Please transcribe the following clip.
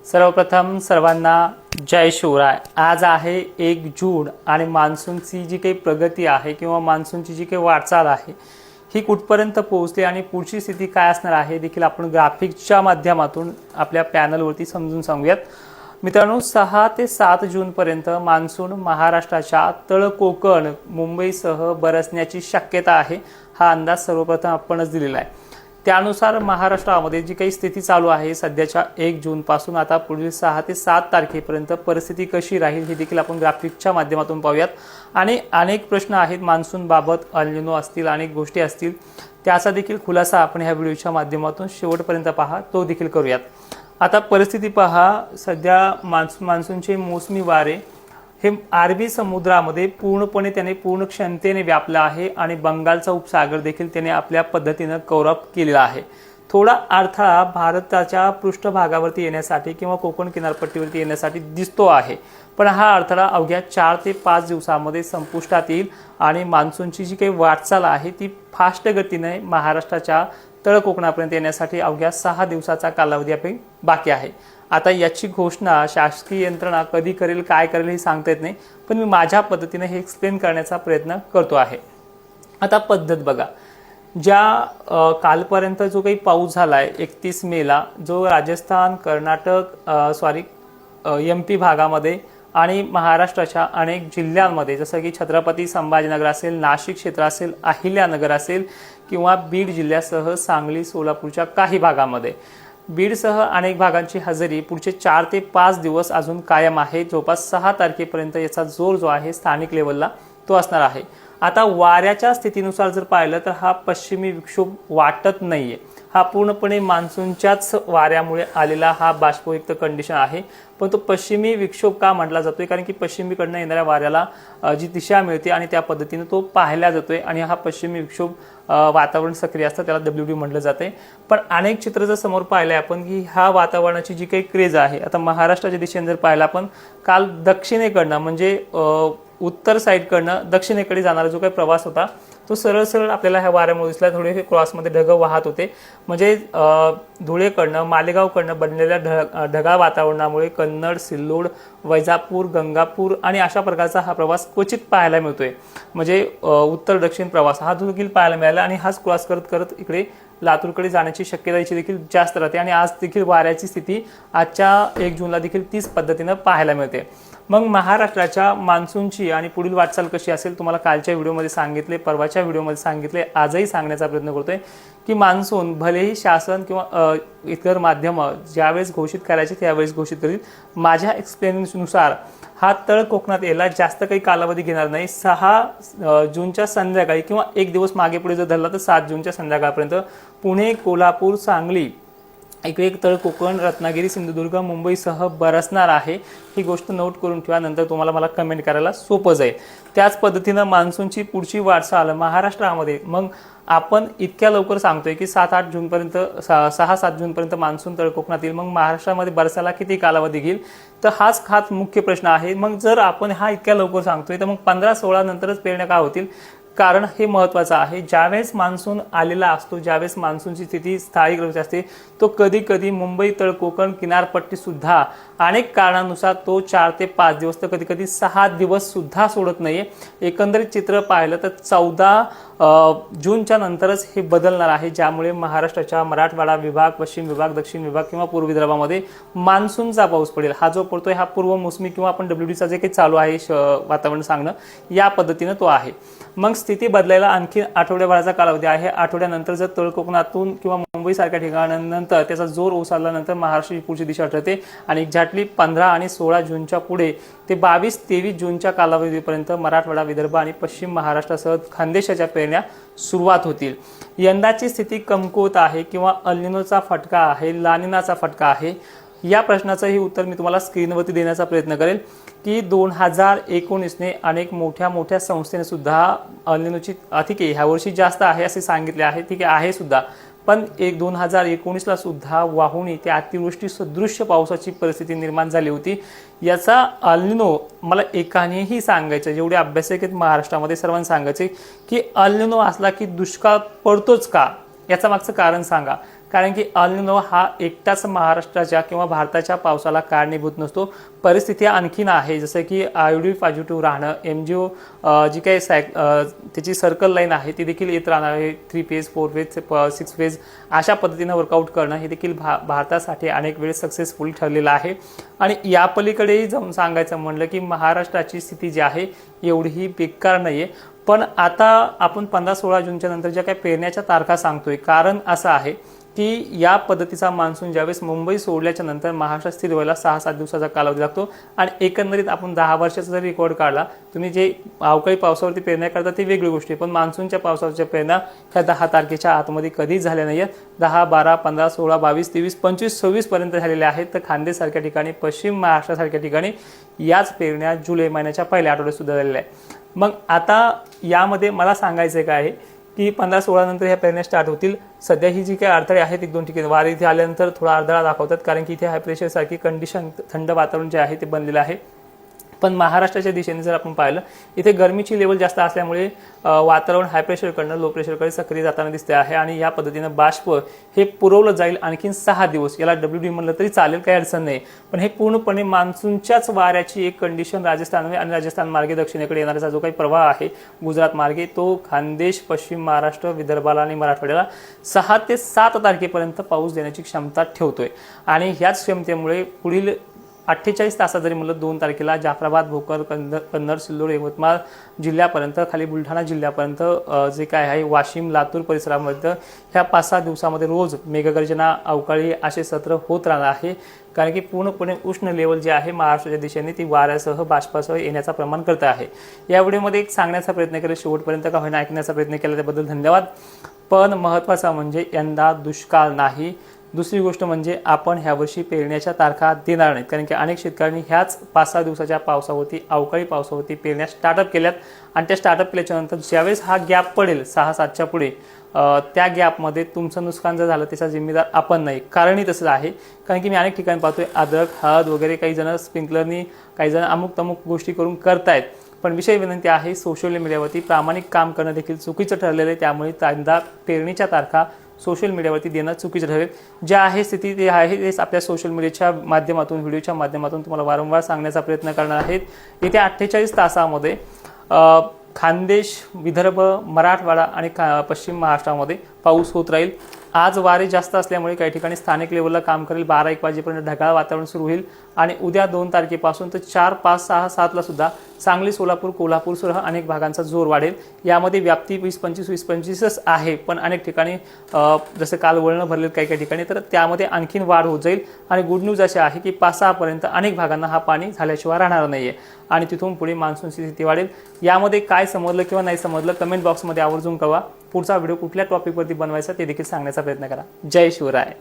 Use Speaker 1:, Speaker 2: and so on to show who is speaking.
Speaker 1: सर्वप्रथम सर्वांना जय शिवराय। आज आहे 1 जून आणि मान्सूनची जी काही प्रगती आहे किंवा मान्सूनची जी काही वाटचाल आहे ही कुठपर्यंत पोहोचली आणि पुढची स्थिती काय असणार आहे देखील आपण ग्राफिक्सच्या माध्यमातून आपल्या पॅनलवरती समजून सांगूयात। मित्रांनो, 6 ते 7 जून पर्यंत मान्सून महाराष्ट्राच्या तळ कोकण मुंबईसह बरसण्याची शक्यता आहे। हा अंदाज सर्वप्रथम आपणच दिलेला आहे। त्यानुसार महाराष्ट्रामध्ये जी काही स्थिती चालू आहे सध्याच्या 1 जून पासून आता पुढील 6 ते 7 तारखेपर्यंत परिस्थिती कशी राहील हे देखील आपण ग्राफिक्सच्या माध्यमातून पाहूयात। आणि अनेक प्रश्न आहेत मान्सून बाबत, अल्निनो असतील, अनेक गोष्टी असतील, त्याचा देखील खुलासा आपण ह्या व्हिडिओच्या माध्यमातून शेवटपर्यंत पहा, तो देखील करूयात। आता परिस्थिती पहा, सध्या मान्सूनचे मोसमी वारे हे अरबी समुद्रामध्ये पूर्णपणे त्याने पूर्ण क्षमतेने व्यापला आहे आणि बंगालचा उपसागर देखील त्याने आपल्या पद्धतीने कव्हर अप केलेला आहे। थोडा अडथळा भारताच्या पृष्ठभागावरती येण्यासाठी किंवा कोकण किनारपट्टीवरती येण्यासाठी दिसतो आहे, पण हा अडथळा अवघ्या 4 ते 5 दिवसांमध्ये संपुष्टात येईल आणि मान्सूनची जी काही वाटचाल आहे ती फास्ट गतीने महाराष्ट्राच्या तळ कोकणापर्यंत येण्यासाठी अवघ्या 6 दिवसाचा कालावधी आपण बाकी आहे। आता याची घोषणा शासकीय यंत्रणा कधी करेल, काय करेल हे सांगता येत नाही, पण मी माझ्या पद्धतीने हे एक्सप्लेन करण्याचा प्रयत्न करतो आहे। आता पद्धत बघा, ज्या कालपर्यंत जो काही पाऊस झाला आहे 31 मेला, जो राजस्थान, कर्नाटक, MP भागामध्ये आणि महाराष्ट्राच्या अनेक जिल्ह्यांमध्ये जसं की छत्रपती संभाजीनगर असेल, नाशिक क्षेत्र असेल, अहिल्यानगर असेल किंवा बीड जिल्ह्यासह सांगली, सोलापूरच्या काही भागामध्ये, बीडसह अनेक भागांची हजेरी पुढचे 4 ते 5 दिवस अजून कायम आहे। जवळपास 6 तारखेपर्यंत याचा जोर जो आहे स्थानिक लेवलला तो असणार आहे। आता वाऱ्याच्या स्थितीनुसार जर पाहिलं तर हा पश्चिमी विक्षोभ वाटत नाहीये, हा पूर्णपणे मान्सूनच्याच वाऱ्यामुळे आलेला हा बाष्पयुक्त कंडिशन आहे। पण तो पश्चिमी विक्षोभ का म्हटला जातोय, कारण की पश्चिमेकडनं येणाऱ्या वाऱ्याला जी दिशा मिळते आणि त्या पद्धतीने तो पाहिला जातोय आणि हा पश्चिमी विक्षोभ वातावरण सक्रिय असतं, त्याला WD म्हटलं जाते। पण अनेक चित्र जर समोर पाहिलंय आपण की ह्या वातावरणाची जी काही क्रेज आहे, आता महाराष्ट्राच्या दिशेने जर पाहिलं आपण, काल दक्षिणेकडनं म्हणजे उत्तर साईडकडनं दक्षिणेकडे जाणारा जो काही प्रवास होता तो सरळ सरळ आपल्याला ह्या वाऱ्यामुळे दिसला। थोडे क्रॉसमध्ये ढग वाहत होते, म्हणजे धुळेकडनं, मालेगावकडनं बनलेल्या ढगाळ वातावरणामुळे कन्नड, सिल्लोड, वैजापूर, गंगापूर आणि अशा प्रकारचा हा प्रवास क्वचित पाहायला मिळतोय। म्हणजे उत्तर दक्षिण प्रवास हा देखील पाहायला मिळाला आणि हाच क्रॉस करत करत इकडे लातूरकडे जाण्याची शक्यता याची देखील जास्त राहते आणि आज देखील वाऱ्याची स्थिती आजच्या 1 जूनला देखील तीच पद्धतीने पाहायला मिळते। मग महाराष्ट्राच्या मान्सूनची आणि पुढील वाटचाल कशी असेल तुम्हाला कालच्या व्हिडिओमध्ये सांगितले, परवाच्या व्हिडिओमध्ये सांगितले, आजही सांगण्याचा प्रयत्न करतोय की मान्सून भलेही शासन किंवा इतर माध्यम ज्यावेळेस घोषित करायचे त्यावेळेस घोषित करील। माझ्या एक्सपिरियन्सनुसार हा तळ कोकणात यायला जास्त काही कालावधी घेणार नाही। 6 जूनच्या संध्याकाळी किंवा 1 दिवस मागे पुढे जर धरला तर 7 जूनच्या संध्याकाळपर्यंत पुणे, कोल्हापूर, सांगली इकडे एक तळ कोकण, रत्नागिरी, सिंधुदुर्ग, मुंबईसह बरसणार आहे। ही गोष्ट नोट करून ठेवा, नंतर तुम्हाला मला कमेंट करायला सोपं जाईल। त्याच पद्धतीनं मान्सूनची पुढची वाटचाल महाराष्ट्रामध्ये, मग आपण इतक्या लवकर सांगतोय की 7-8 जूनपर्यंत 6-7 जूनपर्यंत मान्सून तळ कोकणात येईल, मग महाराष्ट्रामध्ये बरसायला किती कालावधी घेईल, तर हाच मुख्य प्रश्न आहे। मग जर आपण हा इतक्या लवकर सांगतोय तर मग 15-16 नंतरच पेरण्या का होतील, कारण हे महत्त्वाचं आहे। ज्यावेळेस मान्सून आलेला असतो, ज्यावेळेस मान्सूनची स्थिती स्थायिक असते, तो कधी कधी मुंबई तळ कोकण किनारपट्टी सुद्धा अनेक कारणांनुसार तो 4 ते 5 दिवस तर कधी कधी 6 दिवस सुद्धा सोडत नाहीये। एकंदरीत चित्र पाहिलं तर 14 जूनच्या नंतरच हे बदलणार आहे, ज्यामुळे महाराष्ट्राच्या मराठवाडा विभाग, पश्चिम विभाग, दक्षिण विभाग किंवा पूर्व विदर्भामध्ये मान्सूनचा पाऊस पडेल। हा जो पडतोय हा पूर्व मोसमी किंवा आपण WDचा जे काही चालू आहे वातावरण सांगणं, या पद्धतीनं तो आहे। मग स्थिती बदलायला आणखी आठवड्याभराचा कालावधी आहे। आठवड्यानंतर जर तळ कोकणातून किंवा मुंबईसारख्या ठिकाणानंतर त्याचा जोर ओसरल्यानंतर महाराष्ट्राची पुढची दिशा ठरते आणि एक्झॅक्टली 15 आणि 16 जूनच्या पुढे ते 22-23 जूनच्या कालावधीपर्यंत मराठवाडा, विदर्भ आणि पश्चिम महाराष्ट्रासह खानदेशाच्या पेरण्या सुरुवात होतील। यंदाची स्थिती कमकुवत आहे किंवा अल्निनोचा फटका आहे, लानिनाचा फटका आहे, या प्रश्नाचंही उत्तर मी तुम्हाला स्क्रीनवरती देण्याचा प्रयत्न करेल की 2019ने अनेक मोठ्या संस्थेने सुद्धा अल्निनोची अतिके ह्या वर्षी जास्त आहे असे सांगितले आहे। ठीक आहे सुद्धा, पण 2019ला सुद्धा वाहुणी ते अतिवृष्टी सदृश्य पावसाची परिस्थिती निर्माण झाली होती। याचा अल्निनो मला एकानेही सांगायचं, जेवढे अभ्यासक आहेत महाराष्ट्रामध्ये सर्वांना सांगायचे की अल्निनो असला की दुष्काळ पडतोच का, याचं मागचं कारण सांगा। कारण की अल निनो हा एकटाच महाराष्ट्राच्या किंवा भारताच्या पावसाला कारणीभूत नसतो. परिस्थिती आणखीन आहे, जसं की आयोडी पॉझिटिव्ह राहणं, MGO जी काही त्याची सर्कल लाईन आहे ती देखील येत राहणार आहे. 3 फेज 4 फेज 6 फेज अशा पद्धतीनं वर्कआउट करणं हे देखील भारतासाठी अनेक वेळेस सक्सेसफुल ठरलेलं आहे. आणि या पलीकडेही जाऊन सांगायचं म्हणलं की महाराष्ट्राची स्थिती जी आहे एवढीही बेकार नाही आहे. पण आता आपण 15-16 जूनच्या नंतर ज्या काही पेरण्याच्या तारखा सांगतोय, कारण असं आहे की या पद्धतीचा मान्सून ज्यावेळेस मुंबई सोडल्याच्या नंतर महाराष्ट्रात स्थिर व्हायला 6-7 दिवसाचा कालावधी लागतो. आणि एकंदरीत आपण 10 वर्षाचा जर रेकॉर्ड काढला, तुम्ही जे अवकाळी पावसावरती पेरण्या करता ती वेगळी गोष्ट आहे, पण मान्सूनच्या पावसावरच्या पेरण्या ह्या 10 तारखेच्या आतमध्ये कधीच झाल्या नाही आहेत. 10, 12, 15, 16, 22, 23, 25, 26 पर्यंत झालेल्या आहेत. तर खान्देसारख्या ठिकाणी, पश्चिम महाराष्ट्रासारख्या ठिकाणी याच पेरण्या जुलै महिन्याच्या पहिल्या आठवड्यात सुद्धा झालेल्या आहेत. मग आता यामध्ये मला सांगायचं काय आहे की 15-16 नंतर ह्या पेरण्या स्टार्ट होतील. सध्या ही जी काही अडथळे आहेत 1-2 ठिकाणी वारे इथे आल्यानंतर थोडा अडथळा दाखवतात, कारण की इथे हाय प्रेशर सारखी कंडिशन, थंड वातावरण जे आहे ते बनलेलं आहे. पण महाराष्ट्राच्या दिशेने जर आपण पाहिलं, इथे गरमीची लेवल जास्त असल्यामुळे वातावरण हाय प्रेशरकडनं लो प्रेशरकडे सक्रिय जाताना दिसते आहे. आणि या पद्धतीनं बाष्प हे पुरवलं जाईल आणखीन 6 दिवस. याला WD म्हणलं तरी चालेल, काही अडचण नाही. पण हे पूर्णपणे मान्सूनच्याच वाऱ्याची एक कंडिशन राजस्थान आणि राजस्थान मार्गे दक्षिणेकडे येणारा जो काही प्रवाह आहे गुजरात मार्गे, तो खानदेश, पश्चिम महाराष्ट्र, विदर्भाला आणि मराठवाड्याला 6 ते 7 तारखेपर्यंत पाऊस देण्याची क्षमता ठेवतोय. आणि ह्याच क्षमतेमुळे पुढील 48 तासात जरी म्हणलं 2 तारखेला जाफराबाद, भोकर, कन्नड, सिल्लोड, यवतमाळ जिल्ह्यापर्यंत, खाली बुलढाणा जिल्ह्यापर्यंत, जे काय आहे वाशिम, लातूर परिसरामध्ये ह्या 5-6 दिवसामध्ये रोज मेघगर्जना, अवकाळी असे सत्र होत राहणार आहे. कारण की पूर्णपणे उष्ण लेवल जे आहे महाराष्ट्राच्या दिशेने ती वाऱ्यासह, बाष्पासह येण्याचा प्रमाण करत आहे. या व्हिडिओमध्ये एक सांगण्याचा प्रयत्न केला, शेवटपर्यंत का होईना ऐकण्याचा प्रयत्न केला, त्याबद्दल धन्यवाद. पण महत्त्वाचा म्हणजे यंदा दुष्काळ नाही. दुसरी गोष्ट म्हणजे आपण ह्यावर्षी पेरण्याच्या तारखा देणार नाहीत, कारण की अनेक शेतकऱ्यांनी ह्याच 5-6 दिवसाच्या पावसावरती, अवकाळी पावसावरती पेरण्या स्टार्टअप केल्यात. आणि त्या स्टार्टअप केल्याच्या नंतर ज्यावेळेस हा गॅप पडेल 6-7च्या पुढे, त्या गॅपमध्ये तुमचं नुकसान जर झालं त्याचा जिम्मेदार आपण नाही. कारणही तसंच आहे, कारण की मी अनेक ठिकाणी पाहतोय अद्रक, हळद वगैरे काही जण स्प्रिंकलरनी, काही जण अमुक तमुक गोष्टी करून करतायत. पण विषय विनंती आहे, सोशल मीडियावरती प्रामाणिक काम करणं देखील चुकीचं ठरलेलं आहे. त्यामुळे यंदा पेरणीच्या तारखा सोशल मीडियावरती देणं चुकीचं ठरेल. ज्या आहे स्थिती ते आहे तेच आपल्या सोशल मीडियाच्या माध्यमातून, व्हिडिओच्या माध्यमातून तुम्हाला वारंवार सांगण्याचा प्रयत्न करणार आहेत. येत्या 48 तासामध्ये खानदेश, विदर्भ, मराठवाडा आणि पश्चिम महाराष्ट्रामध्ये पाऊस होत राहील. आज वारे जास्त असल्यामुळे काही ठिकाणी स्थानिक लेवलला काम करेल. 12-1 वाजेपर्यंत ढगाळ वातावरण सुरू होईल. आणि उद्या 2 तारखेपासून तर 4, 5, 6, 7ला सुद्धा सांगली, सोलापूर, कोल्हापूरसह अनेक भागांचा जोर वाढेल. यामध्ये व्याप्ती 20-25 आहे, पण अनेक ठिकाणी जसं काल वळणं भरलेलं काही ठिकाणी, तर त्यामध्ये आणखीन वाढ होत जाईल. आणि गुड न्यूज अशी आहे की 5-6 पर्यंत अनेक भागांना हा पाणी झाल्याशिवाय राहणार नाहीये. आणि तिथून पुढे मान्सूनची स्थिती वाढेल. यामध्ये काय समजलं किंवा नाही समजलं कमेंट बॉक्समध्ये आवर्जून कळवा. पुढचा व्हिडिओ कुठल्या टॉपिकवरती बनवायचा ते देखील सांगण्याचा प्रयत्न करा. जय शिवराय.